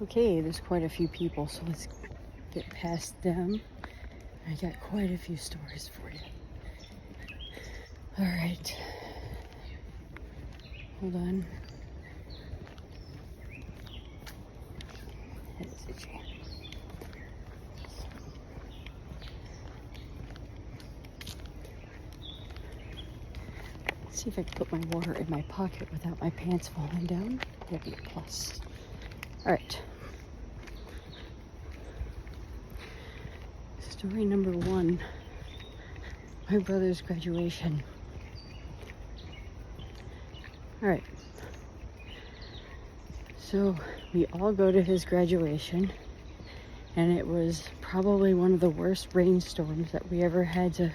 Okay, there's quite a few people, so let's get past them. I got quite a few stories for you. All right. Hold on. That's itchy. Let's see if I can put my water in my pocket without my pants falling down. That'd be a plus. All right. Story number 1. My brother's graduation. All right. So we all go to his graduation, and it was probably one of the worst rainstorms that we ever had to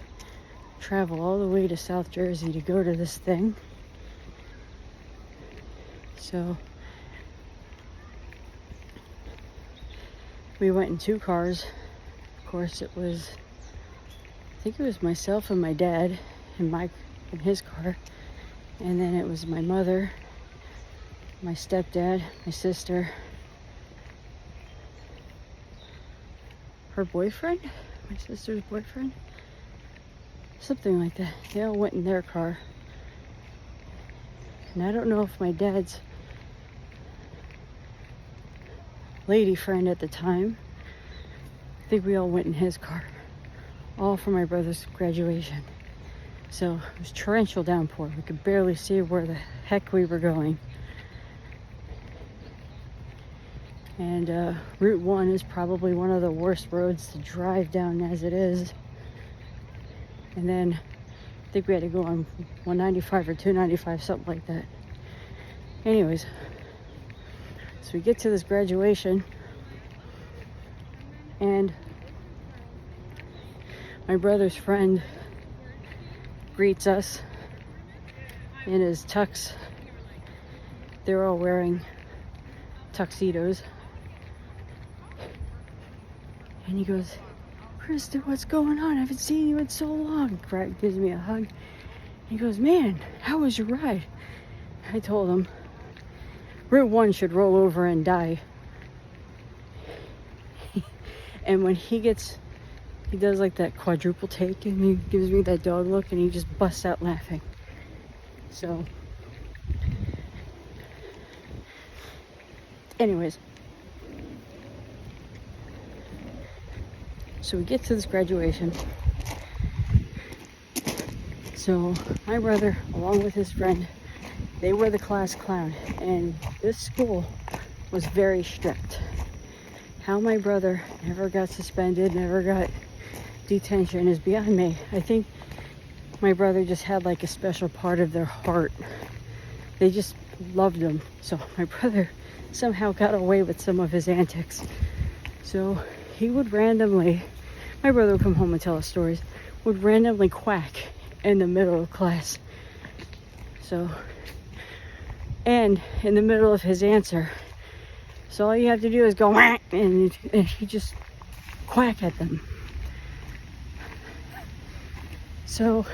travel all the way to South Jersey to go to this thing. So we went in 2 cars. Of course, I think it was myself and my dad in his car, and then it was my mother, my stepdad, my sister, her boyfriend, my sister's boyfriend, something like that. They all went in their car. And I don't know if my dad's lady friend at the time, I think we all went in his car, all for my brother's graduation. So it was torrential downpour. We could barely see where the heck we were going. And Route 1 is probably one of the worst roads to drive down as it is. And then I think we had to go on 195 or 295, something like that. Anyways, so we get to this graduation, and my brother's friend greets us in his tux. They're all wearing tuxedos. And he goes, "Krista, what's going on? I haven't seen you in so long." Brad gives me a hug. He goes, "Man, how was your ride?" I told him, Route 1 should roll over and die. And when he does like that quadruple take, and he gives me that dog look, and he just busts out laughing. So, anyways, so we get to this graduation. So my brother, along with his friend, they were the class clown, and this school was very strict. How my brother never got suspended, never got detention is beyond me. I think my brother just had like a special part of their heart. They just loved him. So my brother somehow got away with some of his antics. So he would randomly, my brother would come home and tell us stories, would randomly quack in the middle of class. So, and in the middle of his answer. So all you have to do is go whack, and he just quack at them. So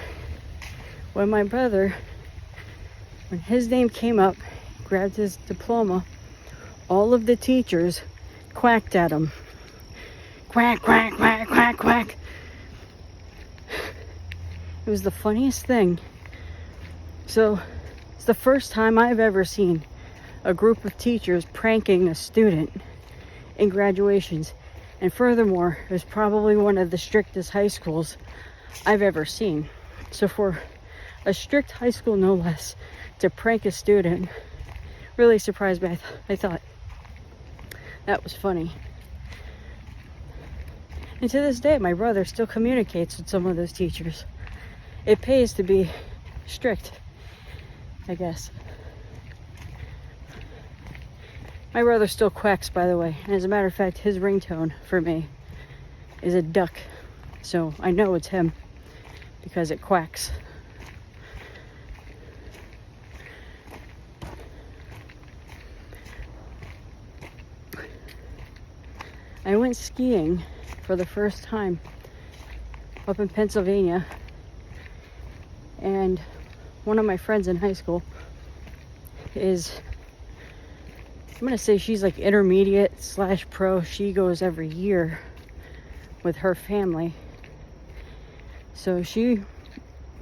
when my brother, when his name came up, grabbed his diploma, all of the teachers quacked at him. Quack, quack, quack, quack, quack. It was the funniest thing. So it's the first time I've ever seen a group of teachers pranking a student in graduations. And furthermore, it was probably one of the strictest high schools I've ever seen. So for a strict high school, no less, to prank a student really surprised me. I thought that was funny. And to this day, my brother still communicates with some of those teachers. It pays to be strict, I guess. My brother still quacks, by the way. And as a matter of fact, his ringtone for me is a duck. So I know it's him because it quacks. I went skiing for the first time up in Pennsylvania, and one of my friends in high school is I'm gonna say she's like intermediate slash pro. She goes every year with her family. So she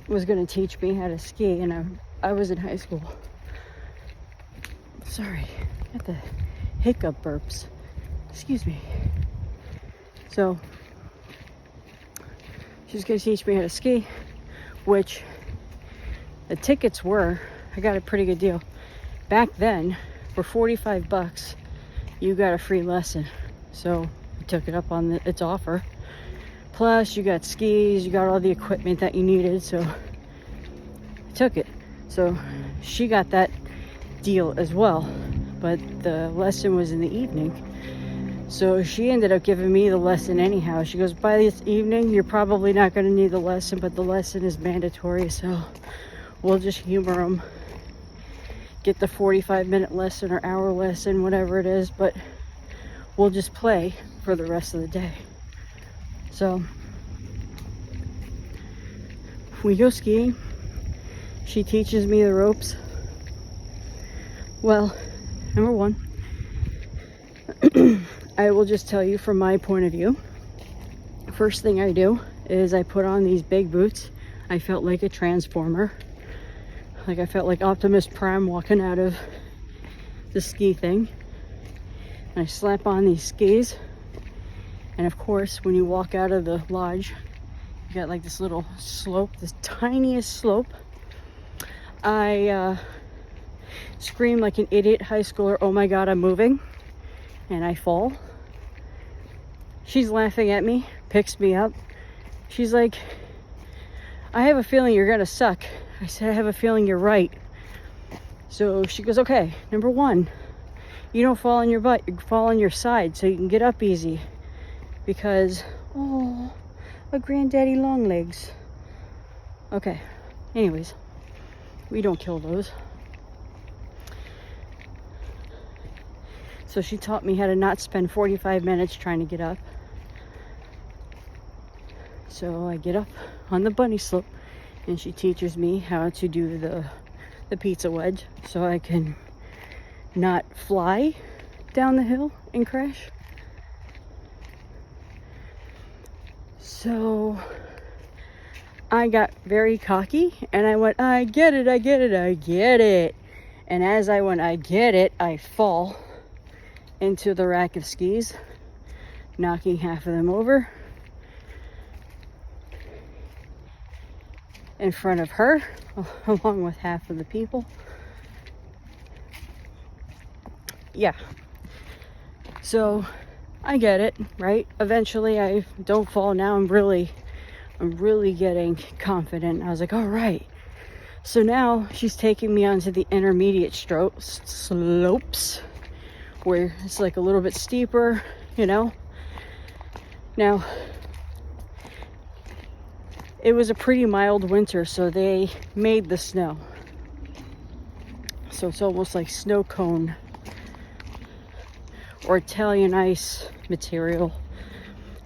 was gonna teach me how to ski, and I was in high school. Sorry, I got the hiccup burps. Excuse me. So she's gonna teach me how to ski, which the tickets were, I got a pretty good deal. Back then, for $45, you got a free lesson. So I took it up on its offer. Plus, you got skis, you got all the equipment that you needed, so I took it. So she got that deal as well, but the lesson was in the evening. So she ended up giving me the lesson anyhow. She goes, by this evening, you're probably not going to need the lesson, but the lesson is mandatory, so we'll just humor them. Get the 45-minute lesson or hour lesson, whatever it is, but we'll just play for the rest of the day. So we go skiing. She teaches me the ropes. Well, number one, I will just tell you from my point of view. First thing I do is I put on these big boots. I felt like a transformer. Like I felt like Optimus Prime walking out of the ski thing. And I slap on these skis. And of course, when you walk out of the lodge, you got like this little slope, this tiniest slope. I scream like an idiot high schooler, oh my God, I'm moving. And I fall. She's laughing at me, picks me up. She's like, I have a feeling you're gonna suck. I said, I have a feeling you're right. So she goes, okay, number one, you don't fall on your butt, you fall on your side so you can get up easy. Because, oh, a granddaddy long legs. Okay, anyways, we don't kill those. So she taught me how to not spend 45 minutes trying to get up. So I get up on the bunny slope and she teaches me how to do the pizza wedge so I can not fly down the hill and crash. So I got very cocky and I went, I get it, I get it, I get it. And as I went, I get it, I fall into the rack of skis, knocking half of them over in front of her, along with half of the people. Yeah. So I get it, right? Eventually I don't fall. Now I'm really getting confident. I was like, all right. So now she's taking me onto the intermediate slopes where it's like a little bit steeper, you know. Now, it was a pretty mild winter, so they made the snow. So it's almost like snow cone or Italian ice material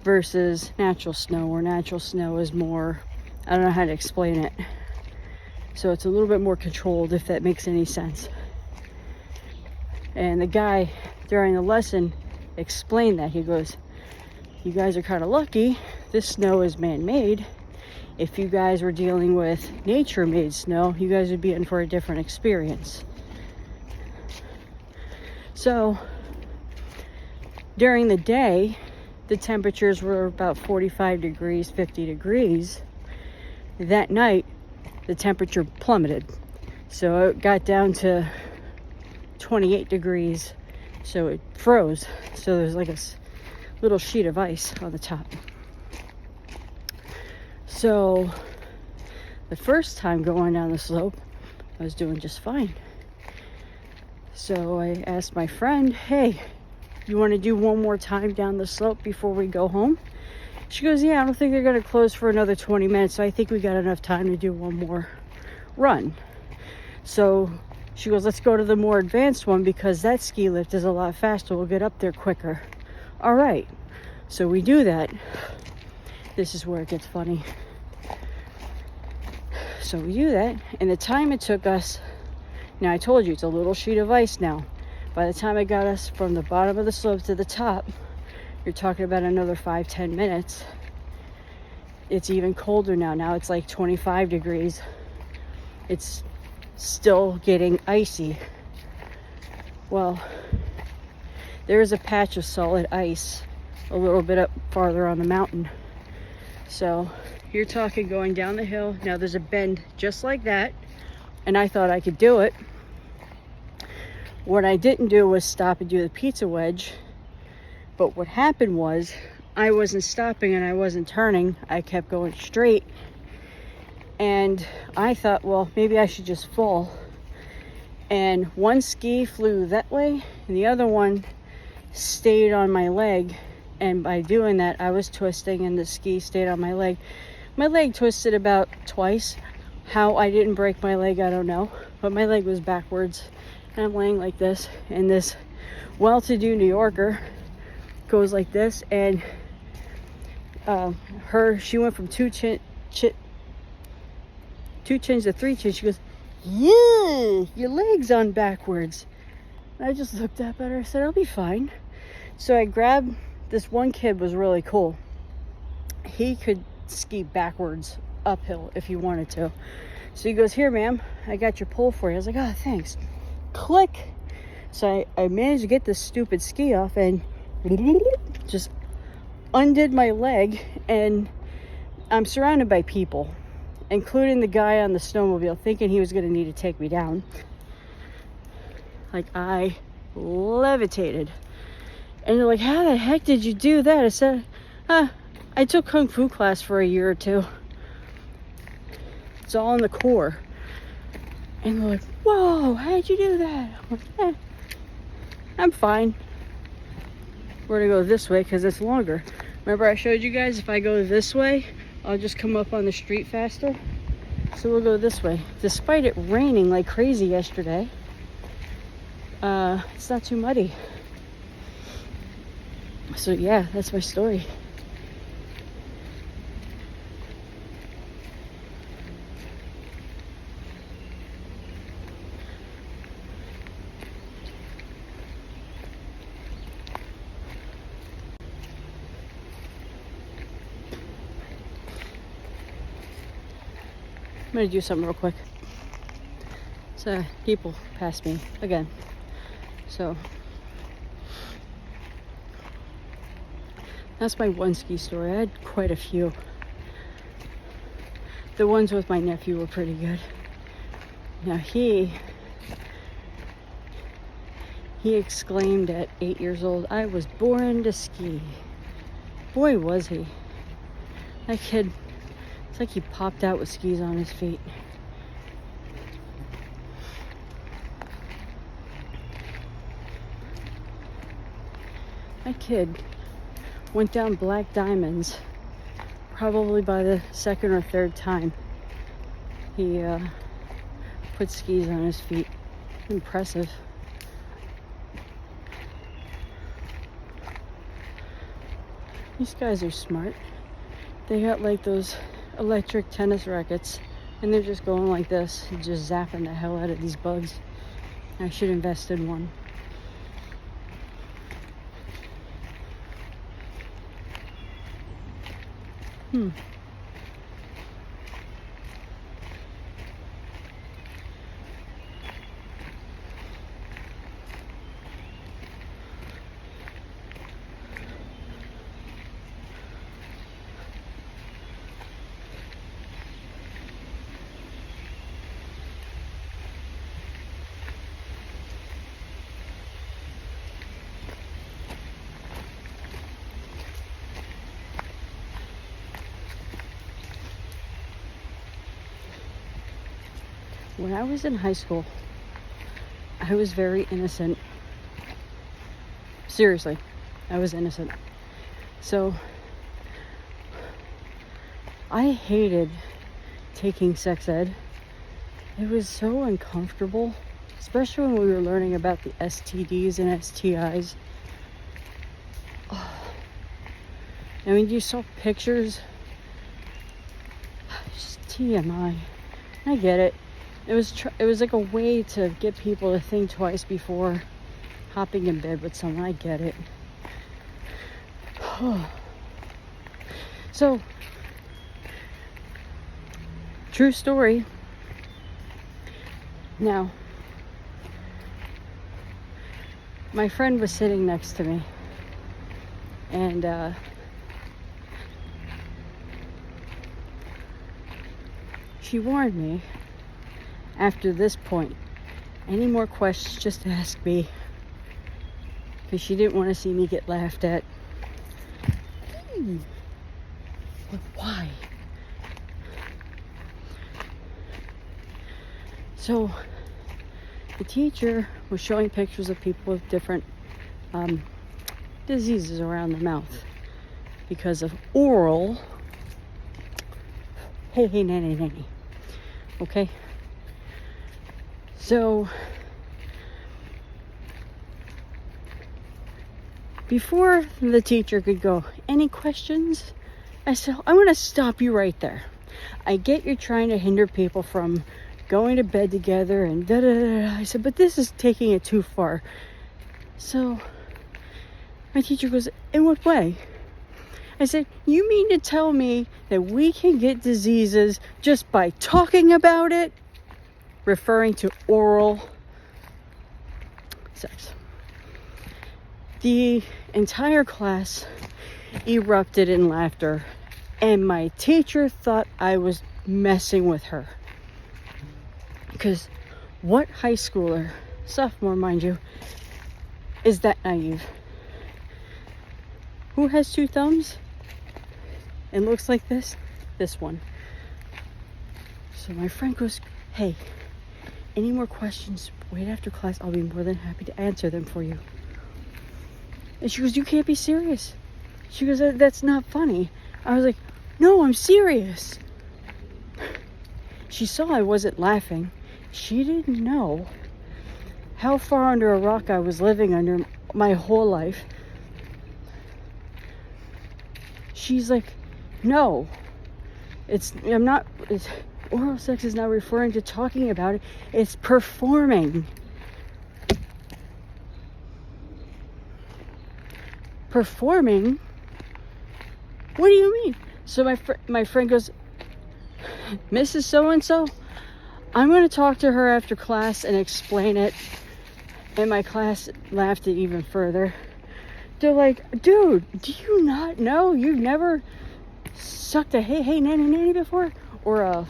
versus natural snow, where natural snow is more, I don't know how to explain it. So it's a little bit more controlled, if that makes any sense. And the guy during the lesson explained that. He goes, you guys are kind of lucky. This snow is man-made. If you guys were dealing with nature-made snow, you guys would be in for a different experience. So during the day, the temperatures were about 45 degrees, 50 degrees. That night, the temperature plummeted. So it got down to 28 degrees. So it froze. So there's like a little sheet of ice on the top. So the first time going down the slope, I was doing just fine. So I asked my friend, hey, you want to do one more time down the slope before we go home? She goes, yeah, I don't think they're going to close for another 20 minutes. So I think we got enough time to do one more run. So she goes, let's go to the more advanced one because that ski lift is a lot faster. We'll get up there quicker. All right. So we do that. This is where it gets funny. So we do that. And the time it took us, now I told you it's a little sheet of ice now. By the time I got us from the bottom of the slope to the top, you're talking about another 5-10 minutes. It's even colder now. Now it's like 25 degrees. It's still getting icy. Well, there is a patch of solid ice a little bit up farther on the mountain. So you're talking going down the hill. Now there's a bend just like that, and I thought I could do it. What I didn't do was stop and do the pizza wedge. But what happened was I wasn't stopping and I wasn't turning. I kept going straight. And I thought, well, maybe I should just fall. And one ski flew that way and the other one stayed on my leg. And by doing that, I was twisting and the ski stayed on my leg. My leg twisted about twice. How I didn't break my leg, I don't know. But my leg was backwards. And I'm laying like this. And this well-to-do New Yorker goes like this. And she went from two chins to 3 chins. She goes, yeah, your leg's on backwards. And I just looked up at her. I said, I'll be fine. So I grabbed, this one kid was really cool. He could ski backwards uphill if he wanted to. So he goes, here, ma'am, I got your pole for you. I was like, oh, thanks. Click. So I managed to get this stupid ski off and just undid my leg. And I'm surrounded by people, including the guy on the snowmobile, thinking he was going to need to take me down. Like, I levitated. And they're like, how the heck did you do that? I said, I took Kung Fu class for a year or two. It's all in the core. And they're like, whoa, how'd you do that? I'm like, I'm fine. We're going to go this way because it's longer. Remember I showed you guys if I go this way, I'll just come up on the street faster. So we'll go this way. Despite it raining like crazy yesterday, it's not too muddy. So yeah, that's my story. I'm gonna do something real quick. So people pass me again. So that's my one ski story. I had quite a few. The ones with my nephew were pretty good. Now he exclaimed at 8 years old, I was born to ski. Boy, was he. That kid, it's like he popped out with skis on his feet. That kid went down black diamonds probably by the second or third time he put skis on his feet. Impressive. These guys are smart. They got like those electric tennis rackets and they're just going like this and just zapping the hell out of these bugs. I should invest in one. When I was in high school, I was very innocent. Seriously, I was innocent. So I hated taking sex ed. It was so uncomfortable, especially when we were learning about the STDs and STIs. I mean, you saw pictures. Just TMI. I get it. It was like a way to get people to think twice before hopping in bed with someone. I get it. So, true story. Now, my friend was sitting next to me, and she warned me after this point, any more questions, just ask me, because she didn't want to see me get laughed at. But why? So the teacher was showing pictures of people with different diseases around the mouth because of oral. Hey, nanny. Okay? So before the teacher could go, any questions? I said, I'm going to stop you right there. I get you're trying to hinder people from going to bed together and da-da-da-da. I said, but this is taking it too far. So my teacher goes, in what way? I said, you mean to tell me that we can get diseases just by talking about it? Referring to oral sex. The entire class erupted in laughter, and my teacher thought I was messing with her. Because what high schooler, sophomore mind you, is that naive? Who has two thumbs and looks like this? This one. So my friend goes, hey, any more questions? Wait after class. I'll be more than happy to answer them for you. And she goes, you can't be serious. She goes, that's not funny. I was like, no, I'm serious. She saw I wasn't laughing. She didn't know how far under a rock I was living under my whole life. She's like, no, oral sex is not referring to talking about it. It's performing. Performing? What do you mean? So my friend goes, Mrs. So-and-so, I'm going to talk to her after class and explain it. And my class laughed it even further. They're like, dude, do you not know? You've never sucked a hey nanny before? Or a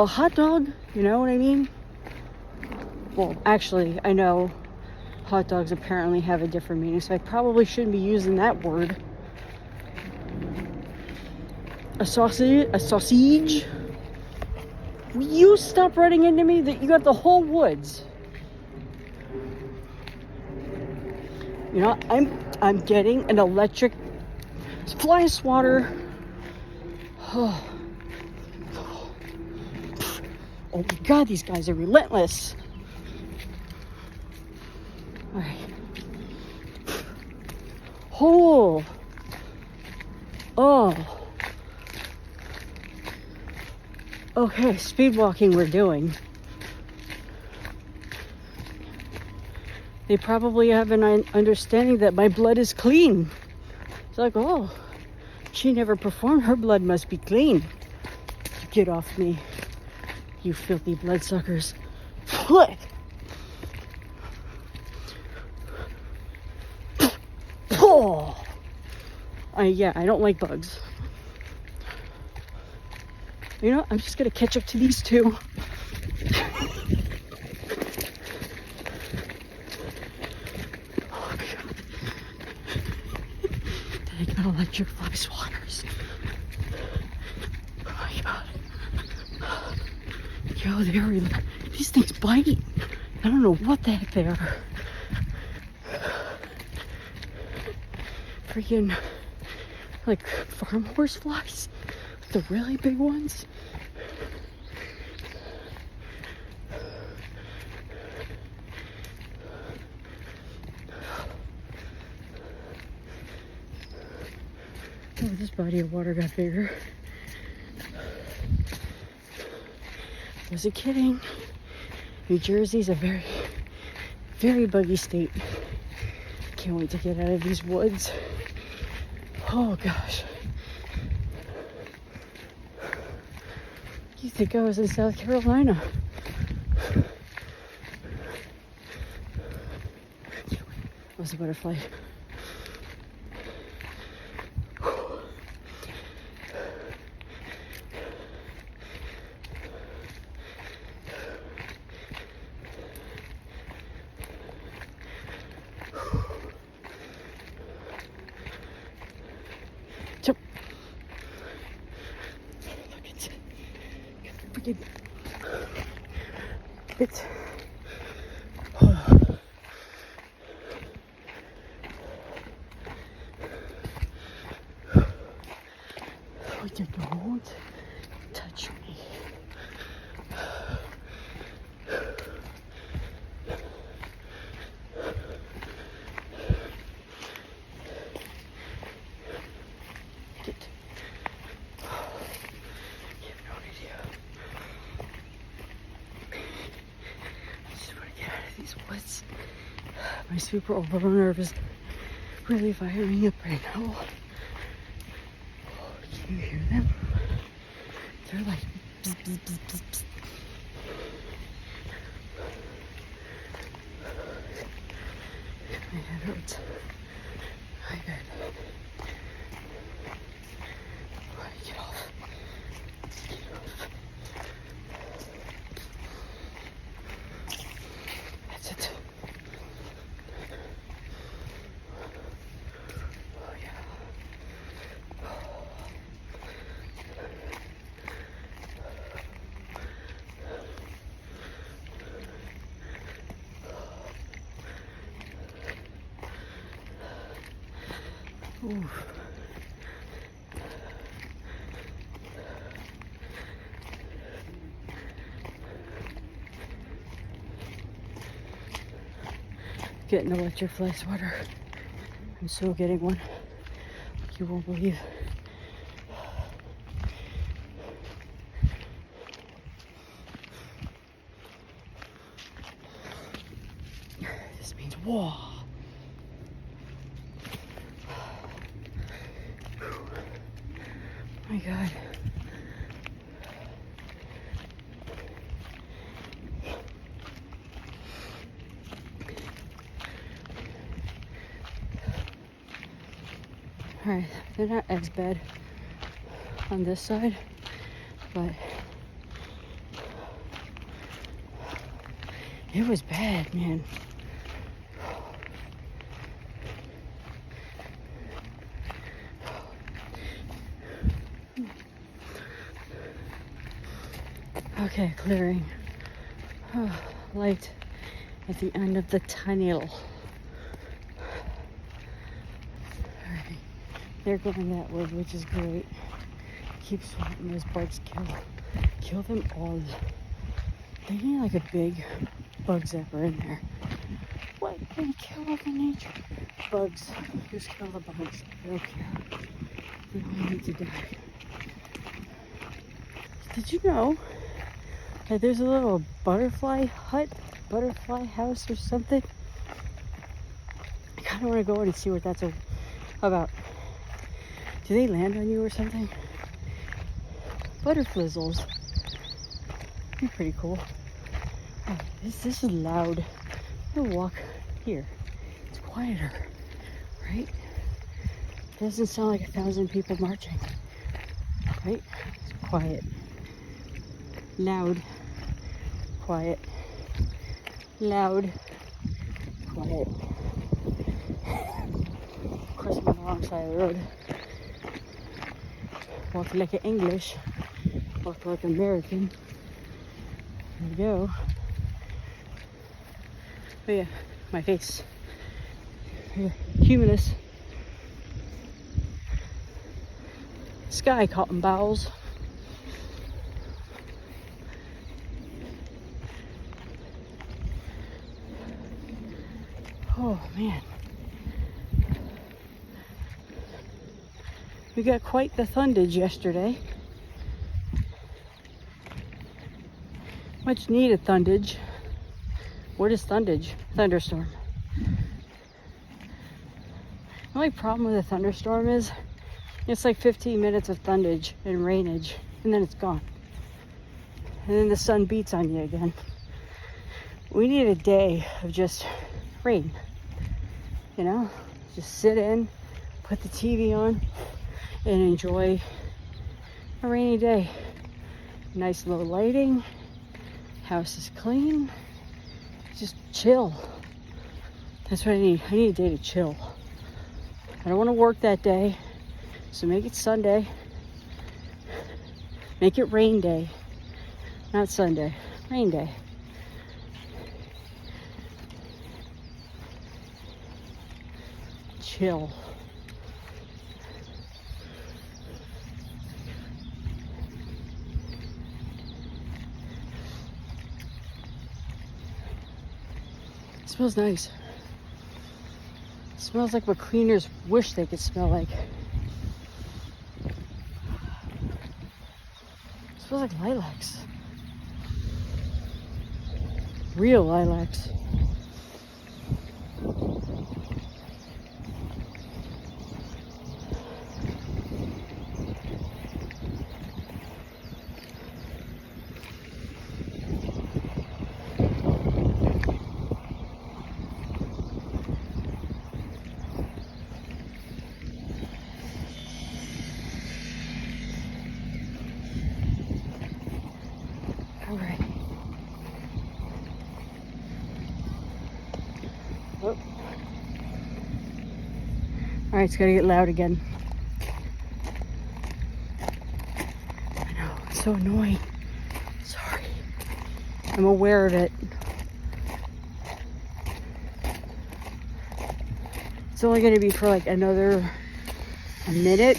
hot dog? You know what I mean? Well, actually, I know hot dogs apparently have a different meaning, so I probably shouldn't be using that word. A sausage? Will you stop running into me? That you got the whole woods. You know, I'm getting an electric fly swatter. Oh my God, these guys are relentless. All right. Oh. Okay, speed walking we're doing. They probably have an understanding that my blood is clean. It's like, oh, she never performed. Her blood must be clean. Get off me, you filthy bloodsuckers. What? Oh. Yeah, I don't like bugs. You know, I'm just gonna catch up to these two. Oh God. They got electric fly swatters. Oh my God. Yo, these things bite. I don't know what the heck they are. Freaking like farm horse flies. The really big ones. Oh, this body of water got bigger. I wasn't kidding. New Jersey's a very, Very buggy state. Can't wait to get out of these woods. Oh gosh. You think I was in South Carolina? That was a butterfly. Jump. Look at freaking it. Like you don't touch me. Get. You have no idea. I just want to get out of these woods. My super overall nerve is really firing up right now. Can you hear them? They're like bzz, bzz, bzz, bzz, bzz. My head hurts. My bad. Get off. Get off. That's it. Oh yeah. Ooh. Getting an electric-fly sweater. I'm so getting one. You won't believe. This means whoa. My God. Alright, they're not as bad on this side, but it was bad, man. Okay, clearing. Oh, light at the end of the tunnel. Alright, they're going that way, which is great. Keep swatting those bugs, kill them all. They need like a big bug zapper in there. What? They kill all the nature. Bugs. Just kill the bugs. I don't care. They don't need to die. Did you know that there's a little butterfly hut, butterfly house or something? I kind of want to go in and see what that's about. Do they land on you or something? Butterflizzles. They're pretty cool. Oh, this is loud. I'm gonna walk here. It's quieter, right? Doesn't sound like 1,000 people marching, right? It's quiet. Loud. Quiet. Loud. Quiet. Of course, I'm on the wrong side of the road. Walk like an English. Walk like an American. There we go. Oh yeah, my face. Yeah. Cumulus. Sky cotton bowels. Oh man. We got quite the thundage yesterday. Much needed thundage. What is thunderstorm? The only problem with a thunderstorm is it's like 15 minutes of thunderage and rainage, and then it's gone. And then the sun beats on you again. We need a day of just rain, you know? Just sit in, put the TV on, and enjoy a rainy day. Nice low lighting, house is clean, just chill. That's what I need. I need a day to chill. I don't want to work that day, so make it Sunday. Make it rain day. Not Sunday, rain day. Chill. It smells nice. It smells like what cleaners wish they could smell like. It smells like lilacs. Real lilacs. All right. Oh. All right, it's gotta get loud again. I know, it's so annoying. Sorry. I'm aware of it. It's only gonna be for like a minute.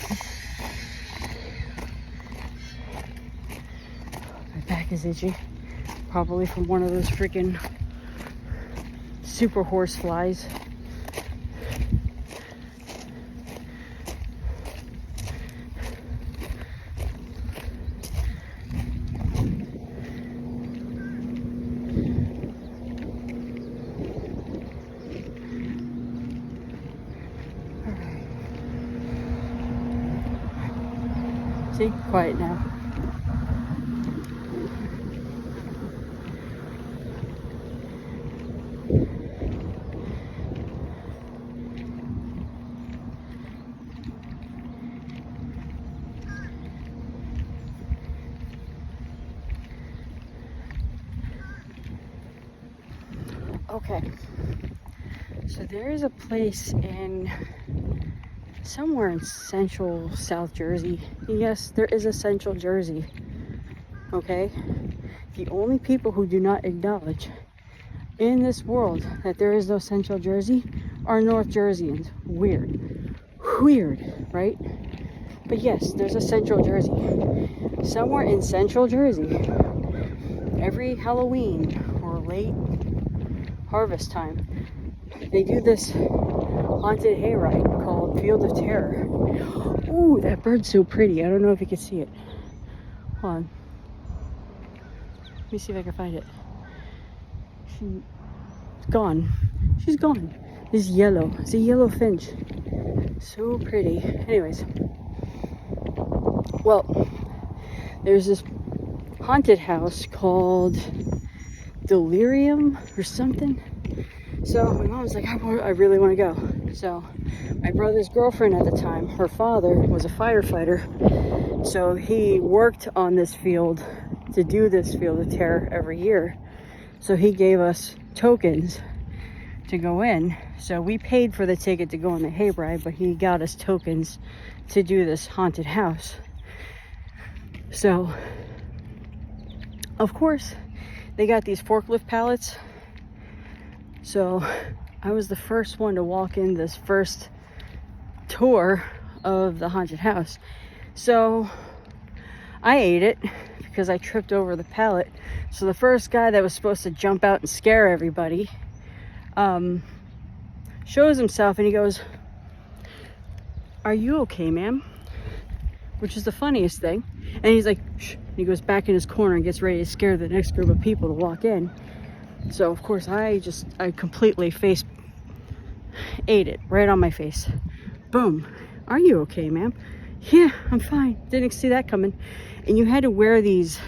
My back is itchy. Probably from one of those freaking super horse flies. See, quiet now. Okay, so there is a place somewhere in central South Jersey. Yes, there is a central Jersey. Okay, the only people who do not acknowledge in this world that there is no central Jersey are North Jerseyans. Weird, right? But yes, there's a central Jersey. Somewhere in central Jersey, every Halloween or late harvest time, they do this haunted hayride called Field of Terror. Ooh, that bird's so pretty. I don't know if you can see it. Hold on. Let me see if I can find it. She's gone. She's gone. It's yellow. It's a yellow finch. So pretty. Anyways. Well, there's this haunted house called Delirium or something. So my mom's like, I really want to go. So my brother's girlfriend at the time, her father was a firefighter. So he worked on this field to do this Field of Terror every year. So he gave us tokens to go in. So we paid for the ticket to go on the hayride, but he got us tokens to do this haunted house. So, of course, they got these forklift pallets. So I was the first one to walk in this first tour of the haunted house. So I ate it because I tripped over the pallet. So the first guy that was supposed to jump out and scare everybody shows himself and he goes, "Are you okay, ma'am?" Which is the funniest thing. And he's like, "Shh." And he goes back in his corner and gets ready to scare the next group of people to walk in. So of course I completely ate it right on my face. Boom. Are you okay, ma'am? Yeah, I'm fine. Didn't see that coming. And you had to wear these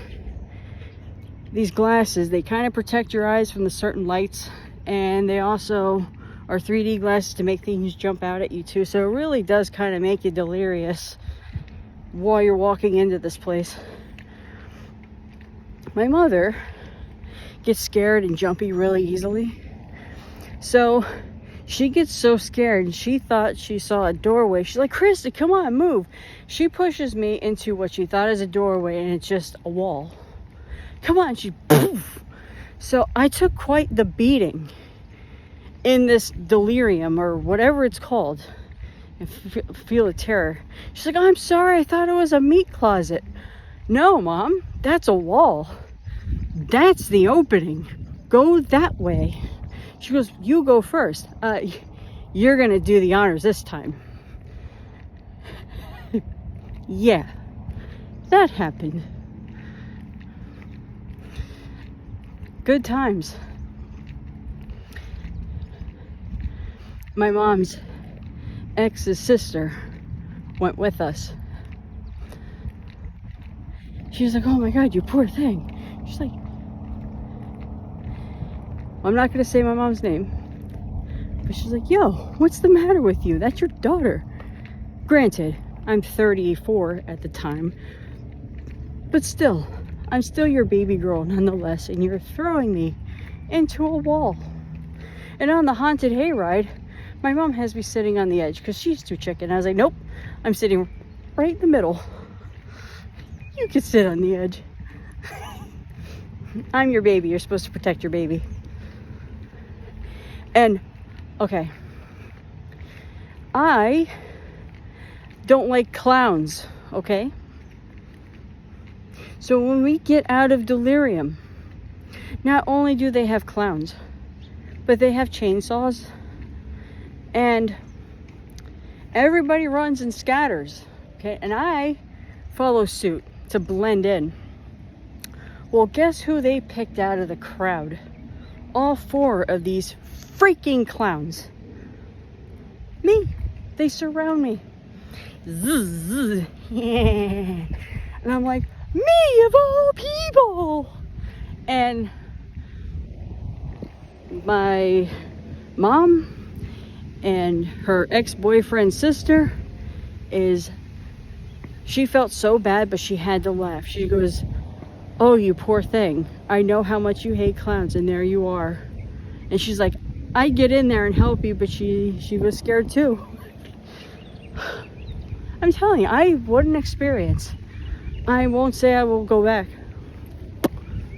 glasses. They kind of protect your eyes from the certain lights, and they also are 3D glasses to make things jump out at you too. So it really does kind of make you delirious while you're walking into this place. My mother gets scared and jumpy really easily. So she gets so scared, and she thought she saw a doorway. She's like, Krista, come on, move. She pushes me into what she thought is a doorway, and it's just a wall. Come on, she poof. So I took quite the beating in this delirium, or whatever it's called, and feel the terror. She's like, oh, I'm sorry, I thought it was a meat closet. No, Mom, that's a wall. That's the opening. Go that way. She goes, you go first. You're gonna do the honors this time. Yeah, that happened. Good times. My mom's ex's sister went with us. She was like, oh my God, you poor thing. She's like, I'm not gonna say my mom's name, but she's like, yo, what's the matter with you? That's your daughter. Granted, I'm 34 at the time, but still, I'm still your baby girl nonetheless, and you're throwing me into a wall. And on the haunted hayride, my mom has me sitting on the edge because she's too chicken. I was like, nope, I'm sitting right in the middle. You can sit on the edge. I'm your baby. You're supposed to protect your baby. And, okay, I don't like clowns, okay? So when we get out of delirium, not only do they have clowns, but they have chainsaws, and everybody runs and scatters, okay? And I follow suit to blend in. Well, guess who they picked out of the crowd? All 4 of these freaking clowns. Me. They surround me. And I'm like, me of all people. And my mom and her ex-boyfriend's sister she felt so bad, but she had to laugh. She goes, oh, you poor thing. I know how much you hate clowns, and there you are. And she's like, I'd get in there and help you, but she was scared too. I'm telling you, what an experience. I won't say I will go back.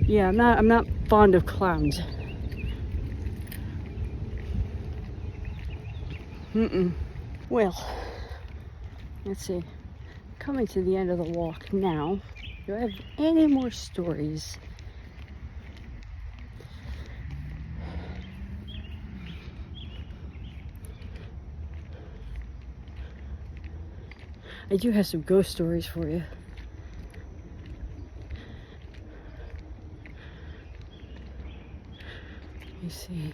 Yeah, I'm not fond of clowns. Well, let's see. Coming to the end of the walk now. Do I have any more stories? I do have some ghost stories for you. Let me see.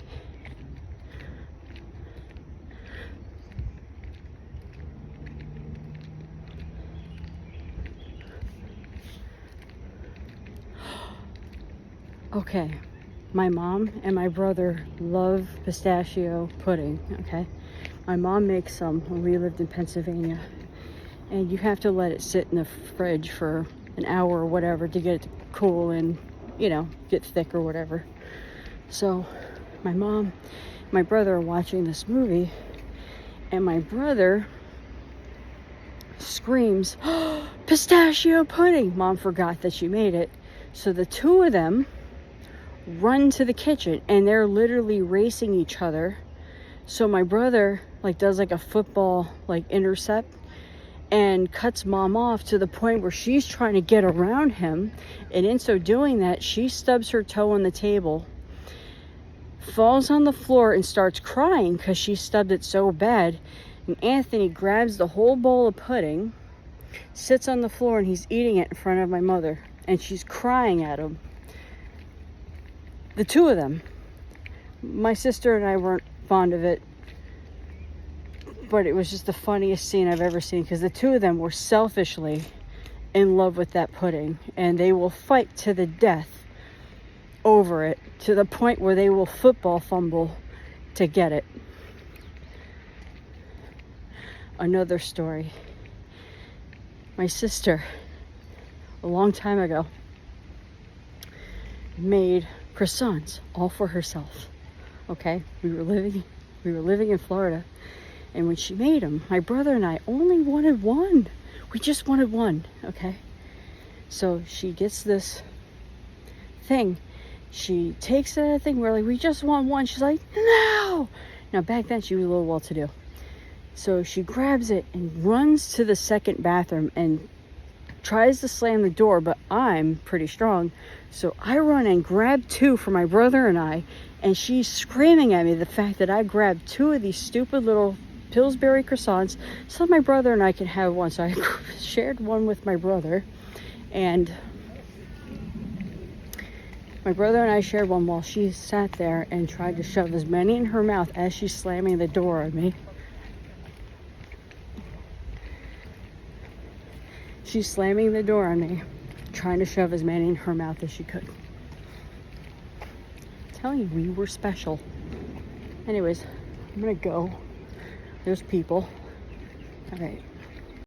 Okay, my mom and my brother love pistachio pudding, okay? My mom makes some when we lived in Pennsylvania, and you have to let it sit in the fridge for an hour or whatever to get it to cool and, get thick or whatever. So my mom, my brother are watching this movie, and my brother screams, oh, pistachio pudding! Mom forgot that she made it. So the 2 of them run to the kitchen, and they're literally racing each other. So my brother does a football intercept and cuts mom off to the point where she's trying to get around him, and in so doing that, she stubs her toe on the table, falls on the floor, and starts crying because she stubbed it so bad. And Anthony grabs the whole bowl of pudding, sits on the floor, and he's eating it in front of my mother, and she's crying at him. The 2 of them. my sister and I weren't fond of it, but it was just the funniest scene I've ever seen, because the two of them were selfishly in love with that pudding, and they will fight to the death over it, to the point where they will football fumble to get it. Another story. My sister, a long time ago, made croissants all for herself. Okay, we were living in Florida, and when she made them, my brother and I only wanted one. We just wanted one. Okay, so she gets this thing. She takes that thing. We're like, we just want one. She's like, no. Now back then she was a little well-to-do, so she grabs it and runs to the second bathroom and tries to slam the door, but I'm pretty strong, so I run and grab two for my brother and I, and she's screaming at me the fact that I grabbed two of these stupid little Pillsbury croissants so my brother and I can have one. So I shared one with my brother, and my brother and I shared one while she sat there and tried to shove as many in her mouth as she's slamming the door on me. She's slamming the door on me, trying to shove as many in her mouth as she could. I'm telling you, we were special. Anyways, I'm gonna go. There's people. All right.